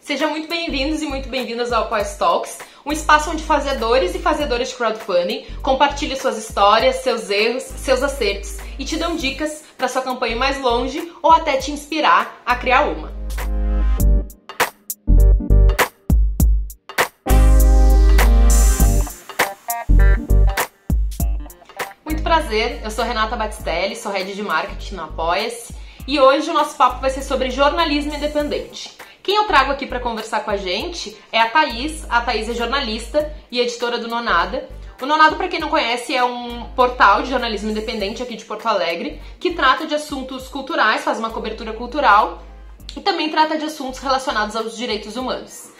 Sejam muito bem-vindos e muito bem-vindas ao Apoia Talks, um espaço onde fazedores e fazedoras de crowdfunding compartilham suas histórias, seus erros, seus acertos e te dão dicas para sua campanha ir mais longe ou até te inspirar a criar uma. Muito prazer, eu sou Renata Batistelli, sou Head de Marketing no Apoia-se e hoje o nosso papo vai ser sobre jornalismo independente. Quem eu trago aqui para conversar com a gente é a Thaís. A Thaís é jornalista e editora do Nonada. O Nonada, para quem não conhece, é um portal de jornalismo independente aqui de Porto Alegre que trata de assuntos culturais, faz uma cobertura cultural e também trata de assuntos relacionados aos direitos humanos.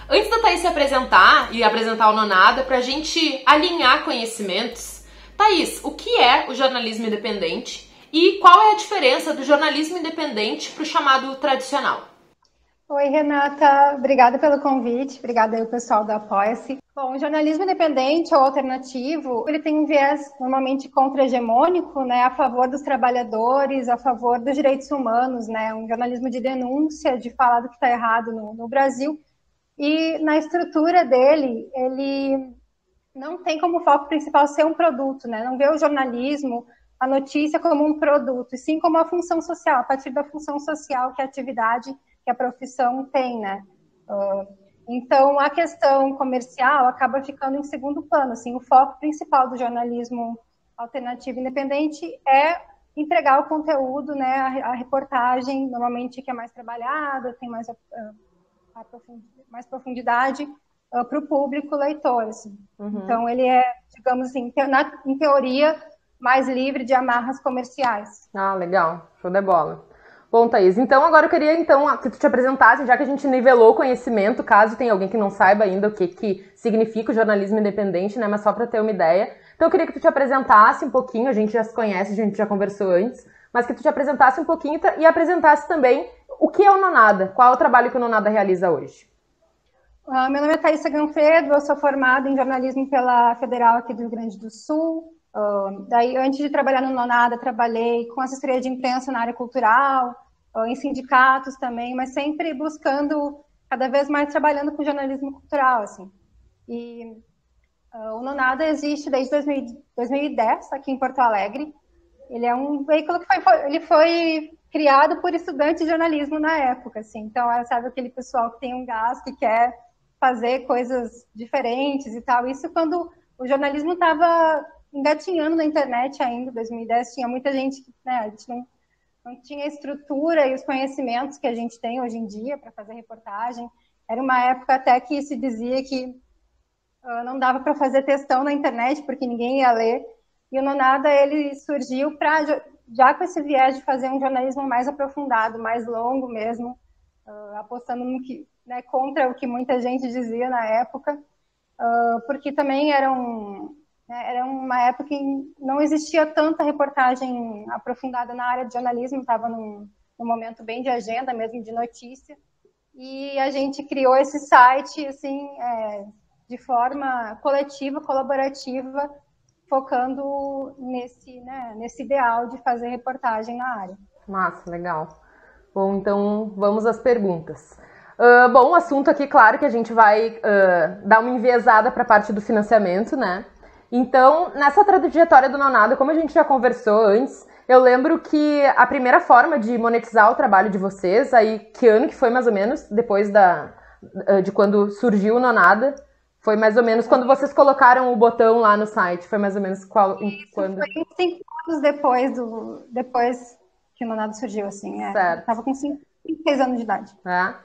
Antes da Thaís se apresentar e apresentar o Nonada, para a gente alinhar conhecimentos, Thaís, o que é o jornalismo independente e qual é a diferença do jornalismo independente para o chamado tradicional? Oi, Renata. Obrigada pelo convite. Obrigada aí, pessoal do Apoia-se. Bom, o jornalismo independente ou alternativo, ele tem um viés normalmente contra-hegemônico, né, a favor dos trabalhadores, a favor dos direitos humanos, né, um jornalismo de denúncia, de falar do que está errado no Brasil. E na estrutura dele, ele não tem como foco principal ser um produto, né, não vê o jornalismo, a notícia como um produto, e sim como uma função social, a partir da função social que a atividade que a profissão tem, né? Então, a questão comercial acaba ficando em segundo plano. Assim, o foco principal do jornalismo alternativo independente é entregar o conteúdo, né? A reportagem, normalmente, que é mais trabalhada, tem mais profundidade para o público leitor. Assim. Uhum. Então, ele é, digamos assim, em teoria, mais livre de amarras comerciais. Ah, legal. Show de bola. Bom, Thaís, então agora eu queria que tu te apresentasse, já que a gente nivelou o conhecimento, caso tenha alguém que não saiba ainda o que significa o jornalismo independente, né, mas só para ter uma ideia. Então eu queria que tu te apresentasse um pouquinho, a gente já se conhece, a gente já conversou antes, mas que tu te apresentasse um pouquinho e apresentasse também o que é o Nonada, qual é o trabalho que o Nonada realiza hoje. Meu nome é Thaís Saganfredo, eu sou formada em jornalismo pela Federal aqui do Rio Grande do Sul. Daí, antes de trabalhar no Nonada, trabalhei com assessoria de imprensa na área cultural, em sindicatos também, mas sempre buscando, cada vez mais trabalhando com jornalismo cultural, assim. E o Nonada existe desde 2010, aqui em Porto Alegre. Ele é um veículo que ele foi criado por estudantes de jornalismo na época, assim. Então, sabe aquele pessoal que tem um gás, que quer fazer coisas diferentes e tal. Isso quando o jornalismo estava engatinhando na internet ainda, em 2010, tinha muita gente que, né, a gente não tinha a estrutura e os conhecimentos que a gente tem hoje em dia para fazer reportagem. Era uma época até que se dizia que não dava para fazer textão na internet, porque ninguém ia ler. E o Nonada, ele surgiu já com esse viés de fazer um jornalismo mais aprofundado, mais longo mesmo, apostando no que, né, contra o que muita gente dizia na época, porque também era uma época em que não existia tanta reportagem aprofundada na área de jornalismo, estava num momento bem de agenda, mesmo de notícia, e a gente criou esse site assim, de forma coletiva, colaborativa, focando nesse ideal de fazer reportagem na área. Massa, legal. Bom, então vamos às perguntas. Bom, o assunto aqui, claro que a gente vai dar uma enviesada para a parte do financiamento, né? Então, nessa trajetória do Nonada, como a gente já conversou antes, eu lembro que a primeira forma de monetizar o trabalho de vocês, aí que ano que foi mais ou menos, depois de quando surgiu o Nonada, foi mais ou menos quando vocês colocaram o botão lá no site, foi mais ou menos quando? Foi 5 anos depois que o Nonada surgiu, assim, Certo. Eu tava com 6 anos de idade.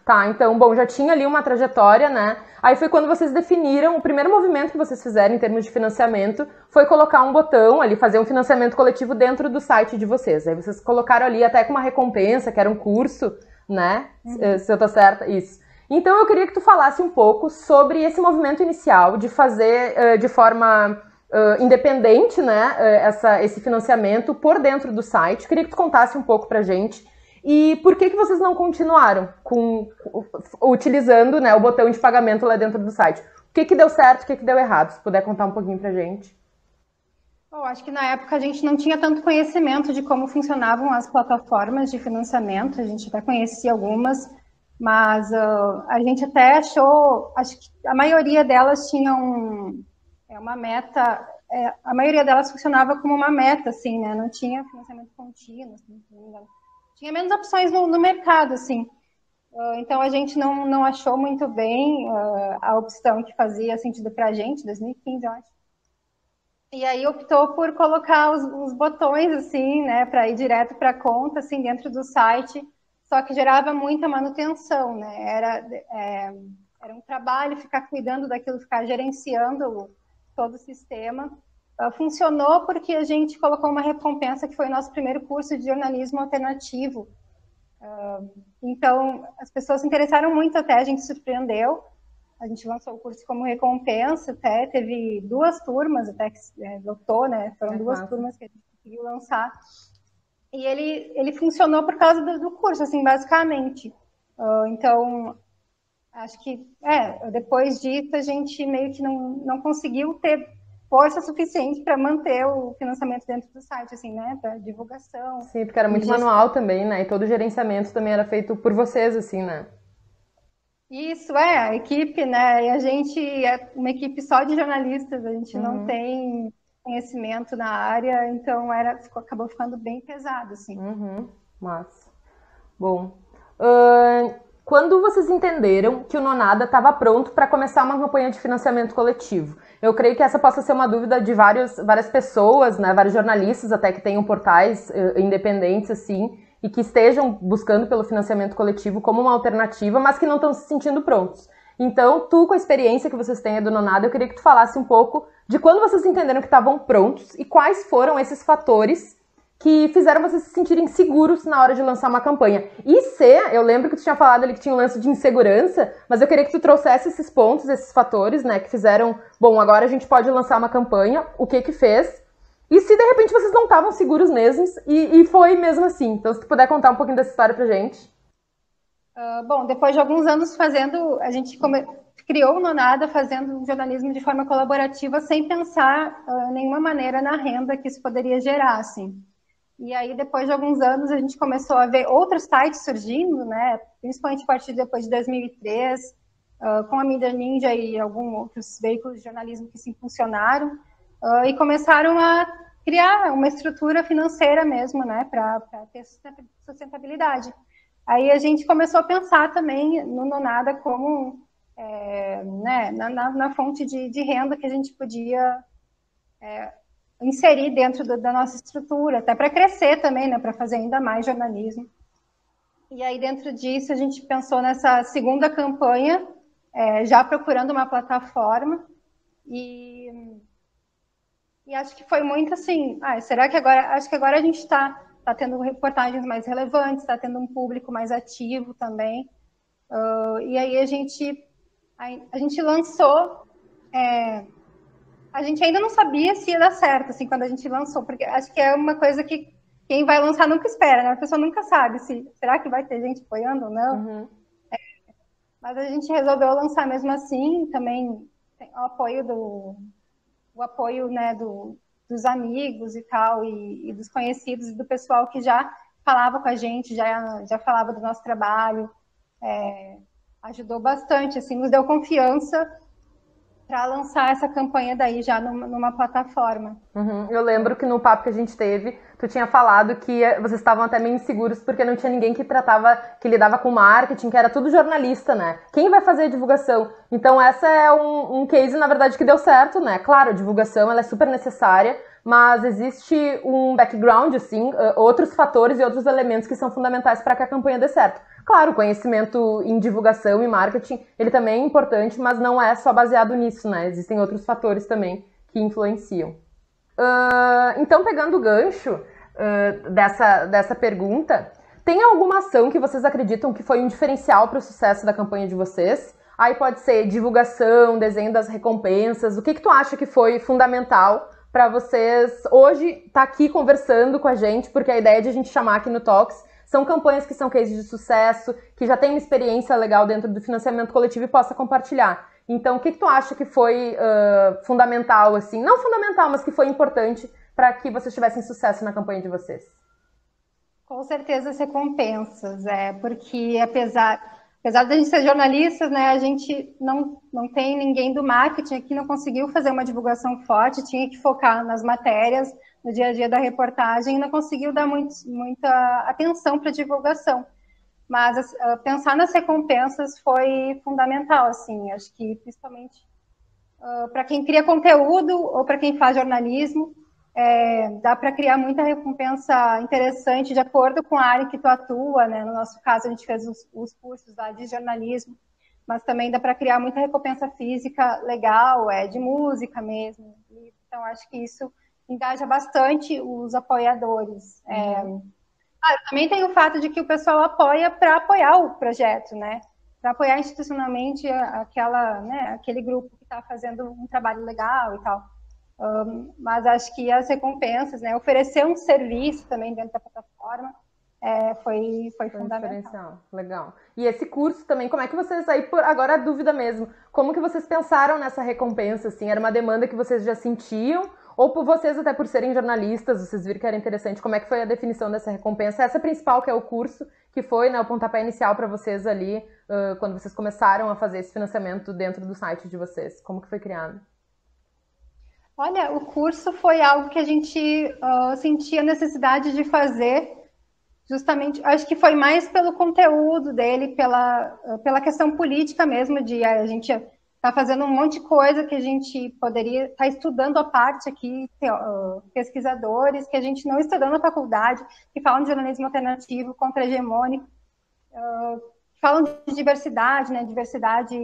Tá, então, bom, já tinha ali uma trajetória, né? Aí foi quando vocês definiram, o primeiro movimento que vocês fizeram em termos de financiamento foi colocar um botão ali, fazer um financiamento coletivo dentro do site de vocês. Aí vocês colocaram ali até com uma recompensa, que era um curso, né? Uhum. Se eu tô certa, isso. Então eu queria que tu falasse um pouco sobre esse movimento inicial de fazer de forma independente, né? Esse financiamento por dentro do site. Queria que tu contasse um pouco pra gente. E por que vocês não continuaram utilizando, né, o botão de pagamento lá dentro do site? O que deu certo, o que deu errado? Se puder contar um pouquinho pra gente. Eu acho que na época a gente não tinha tanto conhecimento de como funcionavam as plataformas de financiamento. A gente até conhecia algumas, mas a gente até achou, acho que a maioria delas tinham uma meta, a maioria delas funcionava como uma meta, assim, né? Não tinha financiamento contínuo, assim, se não me engano. Tinha menos opções no mercado, assim. Então a gente não achou muito bem a opção que fazia sentido para a gente, 2015, eu acho. E aí optou por colocar os botões, assim, né, para ir direto para a conta, assim, dentro do site, só que gerava muita manutenção, né? Era um trabalho ficar cuidando daquilo, ficar gerenciando todo o sistema. Funcionou porque a gente colocou uma recompensa que foi o nosso primeiro curso de jornalismo alternativo. Então, as pessoas se interessaram muito até, a gente surpreendeu. A gente lançou o curso como recompensa, até teve 2 turmas, até que lotou, né? Foram 2 turmas que a gente conseguiu lançar. E ele funcionou por causa do curso, assim, basicamente. Então, acho que, depois disso, a gente meio que não conseguiu ter força suficiente para manter o financiamento dentro do site, assim, né? Para divulgação. Sim, porque era muito manual também, né? E todo o gerenciamento também era feito por vocês, assim, né? Isso, a equipe, né? E a gente é uma equipe só de jornalistas, a gente não tem conhecimento na área, então acabou ficando bem pesado, assim. Massa. Bom, quando vocês entenderam que o Nonada estava pronto para começar uma campanha de financiamento coletivo? Eu creio que essa possa ser uma dúvida de várias pessoas, né? Vários jornalistas até que tenham portais independentes, assim, e que estejam buscando pelo financiamento coletivo como uma alternativa, mas que não estão se sentindo prontos. Então, tu, com a experiência que vocês têm do Nonada, eu queria que tu falasse um pouco de quando vocês entenderam que estavam prontos e quais foram esses fatores que fizeram vocês se sentirem seguros na hora de lançar uma campanha. Eu lembro que tu tinha falado ali que tinha um lance de insegurança, mas eu queria que tu trouxesse esses pontos, esses fatores, né, que fizeram, bom, agora a gente pode lançar uma campanha, o que fez, e se de repente vocês não estavam seguros mesmos, e foi mesmo assim. Então, se tu puder contar um pouquinho dessa história pra gente. Bom, depois de alguns anos fazendo, a gente criou o Nonada fazendo jornalismo de forma colaborativa, sem pensar nenhuma maneira na renda que isso poderia gerar, assim. E aí, depois de alguns anos, a gente começou a ver outros sites surgindo, né? Principalmente a partir depois de 2003, com a Mídia Ninja e alguns outros veículos de jornalismo que se impulsionaram, e começaram a criar uma estrutura financeira mesmo, né? Para ter sustentabilidade. Aí a gente começou a pensar também no Nonada como né, na fonte de renda que a gente podia inserir dentro da nossa estrutura, até para crescer também, né, para fazer ainda mais jornalismo. E aí, dentro disso, a gente pensou nessa segunda campanha, já procurando uma plataforma, e acho que foi muito assim, será que agora, acho que agora a gente está tendo reportagens mais relevantes, está tendo um público mais ativo também, e aí a gente lançou, a gente ainda não sabia se ia dar certo, assim, quando a gente lançou, porque acho que é uma coisa que quem vai lançar nunca espera, né? A pessoa nunca sabe será que vai ter gente apoiando ou não. Mas a gente resolveu lançar mesmo assim, também tem o apoio, né, dos amigos e tal, e dos conhecidos, e do pessoal que já falava com a gente, já falava do nosso trabalho, ajudou bastante, assim, nos deu confiança para lançar essa campanha daí já numa plataforma. Eu lembro que no papo que a gente teve, tu tinha falado que vocês estavam até meio inseguros porque não tinha ninguém que lidava com marketing, que era tudo jornalista, né? Quem vai fazer a divulgação? Então essa é um case, na verdade, que deu certo, né? Claro, a divulgação ela é super necessária, mas existe um background, assim, outros fatores e outros elementos que são fundamentais para que a campanha dê certo. Claro, o conhecimento em divulgação e marketing, ele também é importante, mas não é só baseado nisso, né? Existem outros fatores também que influenciam. Então, pegando o gancho dessa pergunta, tem alguma ação que vocês acreditam que foi um diferencial para o sucesso da campanha de vocês? Aí pode ser divulgação, desenho das recompensas. O que tu acha que foi fundamental para vocês hoje estar aqui conversando com a gente? Porque a ideia de a gente chamar aqui no Talks são campanhas que são cases de sucesso, que já tem uma experiência legal dentro do financiamento coletivo e possa compartilhar. Então, o que tu acha que foi fundamental, assim? Não fundamental, mas que foi importante para que vocês tivessem sucesso na campanha de vocês? Com certeza as recompensas, porque apesar... apesar de a gente ser jornalistas, né, a gente não tem ninguém do marketing aqui, não conseguiu fazer uma divulgação forte, tinha que focar nas matérias, no dia a dia da reportagem, e não conseguiu dar muita atenção para a divulgação. Mas pensar nas recompensas foi fundamental, assim, acho que principalmente para quem cria conteúdo ou para quem faz jornalismo, dá para criar muita recompensa interessante de acordo com a área que tu atua, né? No nosso caso, a gente fez os cursos lá de jornalismo, mas também dá para criar muita recompensa física legal, de música mesmo. Então, acho que isso engaja bastante os apoiadores. Também tem o fato de que o pessoal apoia para apoiar o projeto, né? Para apoiar institucionalmente aquele grupo que está fazendo um trabalho legal e tal. Mas acho que as recompensas, né? Oferecer um serviço também dentro da plataforma foi fundamental. Legal. E esse curso também, como é que vocês aí, agora a dúvida mesmo, como que vocês pensaram nessa recompensa, assim? Era uma demanda que vocês já sentiam? Ou por vocês, até por serem jornalistas, vocês viram que era interessante? Como é que foi a definição dessa recompensa? Essa principal, que é o curso, que foi, né, o pontapé inicial para vocês ali, quando vocês começaram a fazer esse financiamento dentro do site de vocês. Como que foi criado? Olha, o curso foi algo que a gente sentia necessidade de fazer, justamente, acho que foi mais pelo conteúdo dele, pela questão política mesmo, de a gente tá fazendo um monte de coisa que a gente poderia estar estudando à parte aqui, pesquisadores que a gente não estudou na faculdade, que falam de jornalismo alternativo, contra-hegemônico, falam de diversidade, né? Diversidade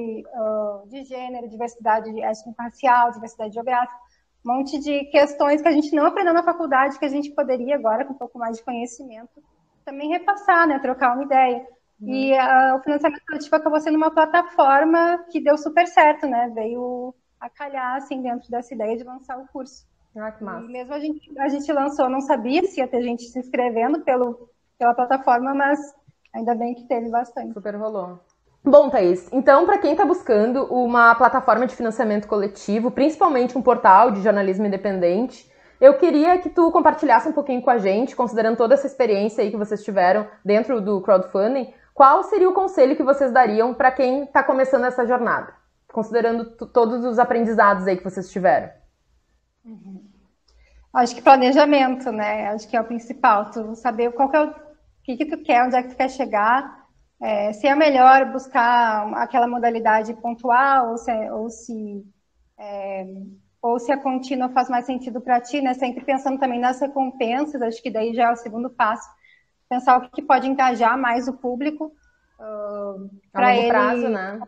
de gênero, diversidade étnico-racial, diversidade geográfica, um monte de questões que a gente não aprendeu na faculdade, que a gente poderia agora, com um pouco mais de conhecimento, também repassar, né? Trocar uma ideia. E o financiamento coletivo acabou sendo uma plataforma que deu super certo, né? Veio a calhar, assim, dentro dessa ideia de lançar o curso. Que massa. E mesmo a gente lançou, não sabia se ia ter gente se inscrevendo pela plataforma, mas ainda bem que teve bastante. Super rolou. Bom, Thaís, então, para quem está buscando uma plataforma de financiamento coletivo, principalmente um portal de jornalismo independente, eu queria que tu compartilhasse um pouquinho com a gente, considerando toda essa experiência aí que vocês tiveram dentro do crowdfunding, qual seria o conselho que vocês dariam para quem está começando essa jornada, considerando todos os aprendizados aí que vocês tiveram? Acho que planejamento, né? Acho que é o principal, tu saber qual que é o que tu quer, onde é que tu quer chegar, se é melhor buscar aquela modalidade pontual ou se a contínua faz mais sentido para ti, né? Sempre pensando também nas recompensas, acho que daí já é o segundo passo, pensar o que pode engajar mais o público para ele. A longo prazo, né?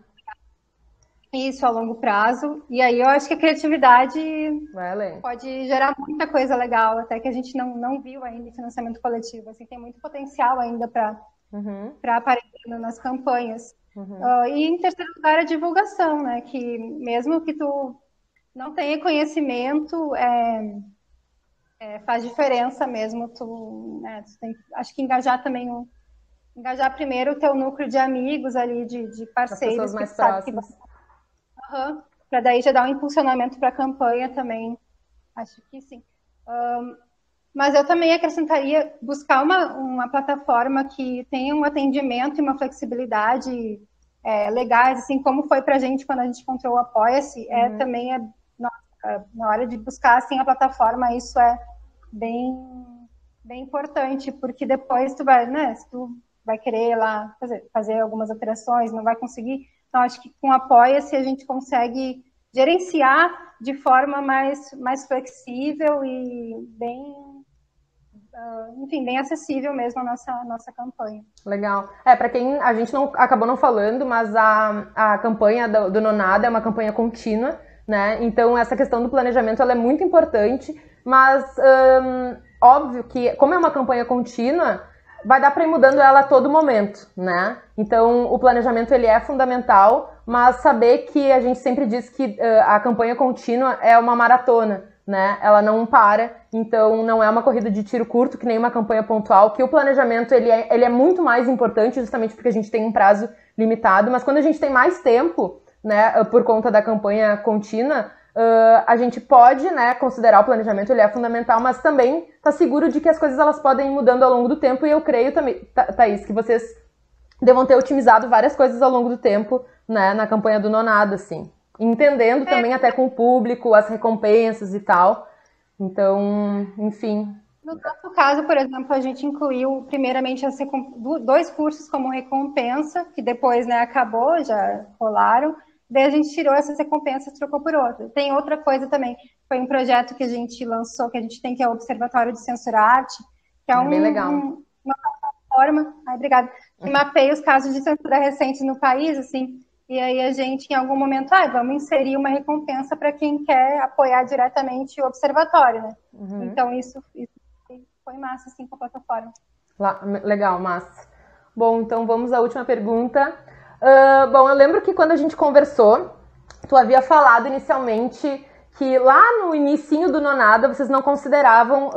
Isso, a longo prazo. E aí eu acho que a criatividade pode gerar muita coisa legal, até que a gente não viu ainda em financiamento coletivo. Assim, tem muito potencial ainda para aparecer nas campanhas. E em terceiro lugar, a divulgação, né? Que mesmo que tu não tenha conhecimento, faz diferença mesmo. Tu tem, acho que engajar também engajar primeiro o teu núcleo de amigos ali, de parceiros. As pessoas mais próximas. Para daí já dar um impulsionamento para a campanha também. Acho que sim. Mas eu também acrescentaria buscar uma plataforma que tenha um atendimento e uma flexibilidade legais, assim como foi para a gente quando a gente encontrou o Apoia-se. Também na hora de buscar assim, a plataforma, isso é bem importante, porque depois tu vai, né, se tu vai querer lá fazer algumas alterações, não vai conseguir. Então, acho que com Apoia-se a gente consegue gerenciar de forma mais flexível e bem acessível mesmo a nossa campanha. Legal. Para quem a gente acabou não falando, mas a campanha do Nonada é uma campanha contínua, né? Então, essa questão do planejamento ela é muito importante, mas óbvio que, como é uma campanha contínua, vai dar para ir mudando ela a todo momento, né? Então, o planejamento ele é fundamental, mas saber que a gente sempre diz que a campanha contínua é uma maratona, né? Ela não para, então não é uma corrida de tiro curto, que nem uma campanha pontual, que o planejamento ele é muito mais importante, justamente porque a gente tem um prazo limitado, mas quando a gente tem mais tempo, né, por conta da campanha contínua, a gente pode, né, considerar o planejamento, ele é fundamental, mas também tá seguro de que as coisas elas podem ir mudando ao longo do tempo, e eu creio também, Thaís, que vocês devam ter otimizado várias coisas ao longo do tempo, né, na campanha do Nonada, assim. Entendendo também até com o público, as recompensas e tal. Então, enfim. No nosso caso, por exemplo, a gente incluiu primeiramente 2 cursos como recompensa, que depois, né, acabou, já rolaram. Daí a gente tirou essas recompensas e trocou por outra. Tem outra coisa também, foi um projeto que a gente lançou, que a gente tem, que é o Observatório de Censura Arte, que é bem legal. Uma plataforma, obrigada, que mapeia os casos de censura recentes no país, assim, e aí a gente, em algum momento, vamos inserir uma recompensa para quem quer apoiar diretamente o observatório, né? Então, isso foi massa, assim, com a plataforma. Legal, massa. Bom, então vamos à última pergunta. Bom, eu lembro que quando a gente conversou, tu havia falado inicialmente que lá no inicinho do Nonada vocês não consideravam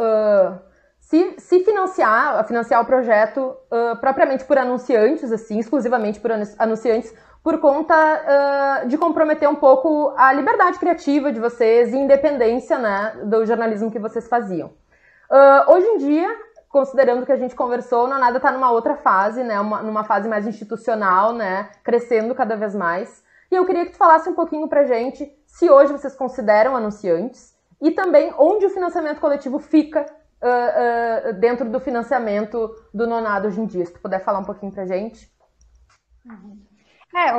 se financiar o projeto propriamente por anunciantes, assim, exclusivamente por anunciantes, por conta de comprometer um pouco a liberdade criativa de vocês e independência, né, do jornalismo que vocês faziam. Hoje em dia, considerando que a gente conversou, o Nonada está numa outra fase, né, numa fase mais institucional, né, crescendo cada vez mais. E eu queria que tu falasse um pouquinho pra gente se hoje vocês consideram anunciantes e também onde o financiamento coletivo fica dentro do financiamento do Nonada hoje em dia. Se tu puder falar um pouquinho pra gente.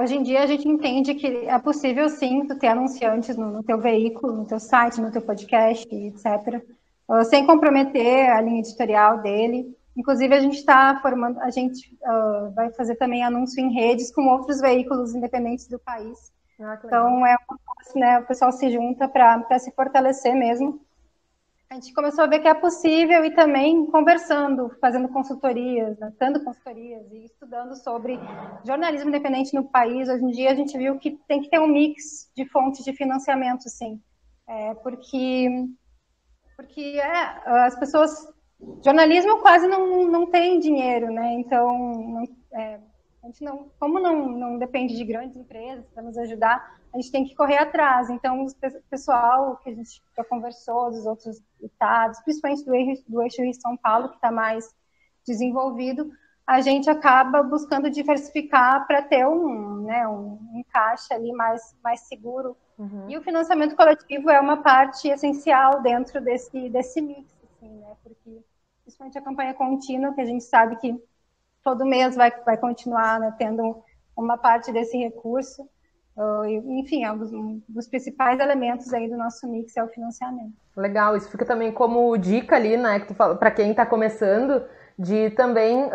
Hoje em dia a gente entende que é possível sim tu ter anunciantes no teu veículo, no teu site, no teu podcast, etc., sem comprometer a linha editorial dele. Inclusive a gente está formando, a gente vai fazer também anúncio em redes com outros veículos independentes do país. Então né, o pessoal se junta para se fortalecer mesmo. A gente começou a ver que é possível e também conversando, fazendo consultorias, né, dando consultorias e estudando sobre jornalismo independente no país. Hoje em dia a gente viu que tem que ter um mix de fontes de financiamento, sim. Porque as pessoas... Jornalismo quase não tem dinheiro, né? Então, a gente como não depende de grandes empresas para nos ajudar, a gente tem que correr atrás. Então, o pessoal que a gente já conversou, dos outros estados, principalmente do eixo Rio-São Paulo, que está mais desenvolvido, a gente acaba buscando diversificar para ter um encaixe ali mais seguro. E o financiamento coletivo é uma parte essencial dentro desse mix, assim, né? Porque, principalmente a campanha contínua, que a gente sabe que todo mês vai continuar, né, tendo uma parte desse recurso. Enfim, um dos principais elementos aí do nosso mix é o financiamento. Legal, isso fica também como dica ali, né, que tu fala, para quem está começando, de também,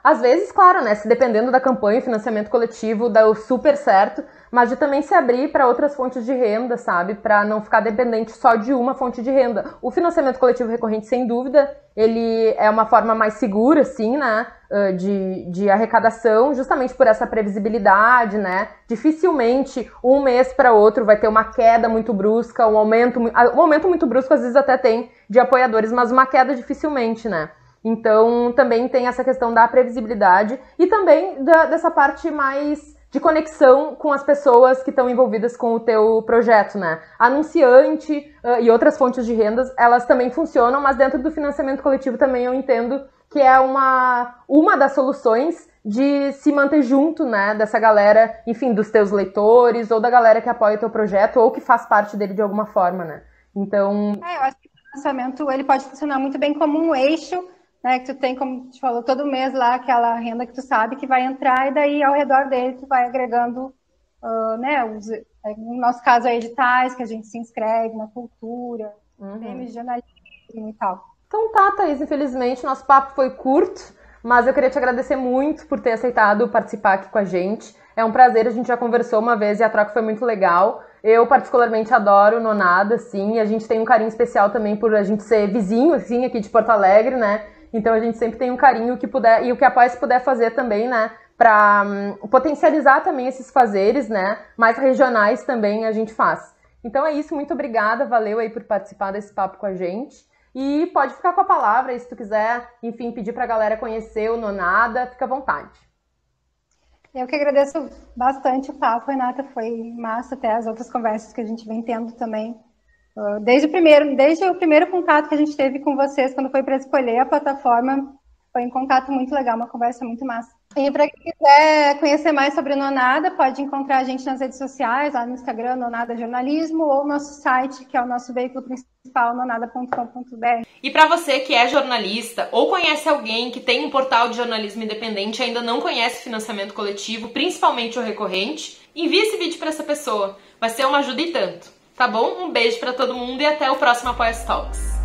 às vezes, claro, né, se dependendo da campanha, o financiamento coletivo dá o super certo, mas de também se abrir para outras fontes de renda, sabe, para não ficar dependente só de uma fonte de renda. O financiamento coletivo recorrente, sem dúvida, ele é uma forma mais segura, assim, né, de arrecadação, justamente por essa previsibilidade, né, dificilmente um mês para outro vai ter uma queda muito brusca, um aumento muito brusco, às vezes até tem, de apoiadores, mas uma queda dificilmente, né. Então, também tem essa questão da previsibilidade e também dessa parte mais de conexão com as pessoas que estão envolvidas com o teu projeto, né? Anunciante e outras fontes de rendas, elas também funcionam, mas dentro do financiamento coletivo também eu entendo que é uma das soluções de se manter junto, né? Dessa galera, enfim, dos teus leitores ou da galera que apoia o teu projeto ou que faz parte dele de alguma forma, né? Então... eu acho que o financiamento ele pode funcionar muito bem como um eixo, né, que tu tem, como tu falou, todo mês lá aquela renda que tu sabe que vai entrar e daí ao redor dele tu vai agregando, né, no nosso caso, editais que a gente se inscreve na cultura, prêmios de jornalismo e tal. Então tá, Thaís, infelizmente nosso papo foi curto, mas eu queria te agradecer muito por ter aceitado participar aqui com a gente. É um prazer, a gente já conversou uma vez e a troca foi muito legal. Eu particularmente adoro Nonada, assim, e a gente tem um carinho especial também por a gente ser vizinho, assim, aqui de Porto Alegre, né? Então a gente sempre tem um carinho que puder, e o que a Apoia-se puder fazer também, né, para potencializar também esses fazeres, né, mais regionais também a gente faz. Então é isso, muito obrigada, valeu aí por participar desse papo com a gente. E pode ficar com a palavra, e se tu quiser, enfim, pedir pra galera conhecer o Nonada, fica à vontade. Eu que agradeço bastante o papo, Renata, foi massa até as outras conversas que a gente vem tendo também. Desde o primeiro contato que a gente teve com vocês, quando foi para escolher a plataforma, foi um contato muito legal, uma conversa muito massa. E para quem quiser conhecer mais sobre o Nonada, pode encontrar a gente nas redes sociais, lá no Instagram, Nonada Jornalismo, ou nosso site, que é o nosso veículo principal, nonada.com.br. E para você que é jornalista ou conhece alguém que tem um portal de jornalismo independente e ainda não conhece financiamento coletivo, principalmente o recorrente, envie esse vídeo para essa pessoa. Vai ser uma ajuda e tanto. Tá bom? Um beijo para todo mundo e até o próximo Apoia-se Talks.